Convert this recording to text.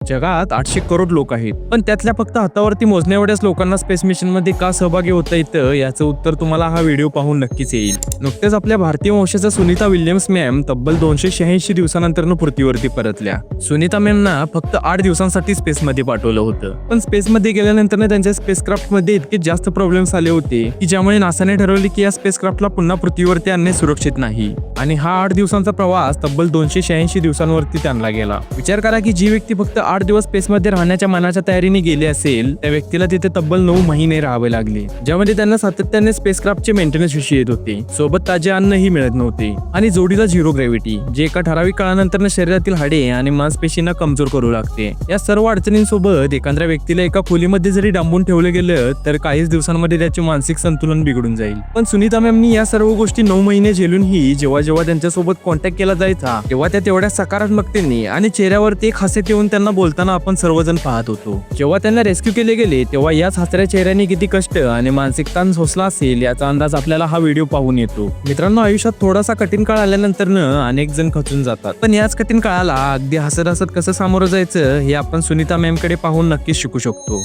जगात 800 करोड लोक आहेत, पण त्यातल्या फक्त हातावरती मोजण्या एवढ्याच लोकांना स्पेस मिशन मध्ये का सहभागी होता येतं याचं उत्तर तुम्हाला हा व्हिडिओ पाहून नक्कीच येईल. नुकतेच आपल्या भारतीय वंशाच्या सुनीता विल्यम्स मॅम तब्बल 286 दिवसानंतर पृथ्वीवरती परतल्या. सुनीता मॅमना फक्त 8 दिवसांसाठी स्पेस मध्ये पाठवलं होतं, पण स्पेस मध्ये गेल्यानंतर त्यांच्या स्पेसक्राफ्ट मध्ये इतके जास्त प्रॉब्लेम्स आले होते की ज्यामुळे नासाने ठरवले की या स्पेसक्राफ्टला पुन्हा पृथ्वीवरती आणणे सुरक्षित नाही आणि हा 8 दिवसांचा प्रवास तब्बल 286 दिवसांवरती त्यांना गेला. विचार करा की जी व्यक्ती फक्त 8 दिवस स्पेस मध्ये राहण्याच्या मनाच्या तयारीने गेली असेल त्या व्यक्तीला तिथे तब्बल 9 महिने राहावे लागले, ज्यामध्ये त्यांना सातत्याने स्पेसक्राफ्टचे मेंटेनन्स इश्यू येत होते, सोबत ताजे अन्नही मिळत नव्हते आणि जोडीला झिरो ग्रॅव्हिटी, जे एका ठराविक काळानंतर शरीरातील हाडे आणि मांसपेशींना कमजोर करू लागते. या सर्व अडचणींसोबत एखाद्या व्यक्तीला एका खोलीमध्ये जरी डांबून ठेवलं गेलं तर काहीच दिवसांमध्ये त्याचे मानसिक संतुलन बिघडून जाईल. पण सुनीता मॅमनी या सर्व गोष्टी 9 महिने झेलूनही जेव्हा जेव्हा त्यांच्यासोबत कॉन्टॅक्ट केला जायचा तेव्हा त्या तेवढ्या सकारात्मकतेने आणि चेहऱ्यावरती एक हास्य ठेवून त्यांना बोलताना आपण सर्वजण पाहत होतो. जेव्हा त्यांना रेस्क्यू केले गेले तेव्हा याच हसऱ्या चेहऱ्याने किती कष्ट आणि मानसिक ताण सोसला असेल याचा अंदाज आपल्याला हा व्हिडिओ पाहून येतो. मित्रांनो, आयुष्यात थोडासा कठीण काळ आल्यानंतर अनेक जण खचून जातात, पण याच कठीण काळाला अगदी हसत हसत कसं सामोरं जायचं हे आपण सुनीता मॅम कडे पाहून नक्कीच शिकू शकतो.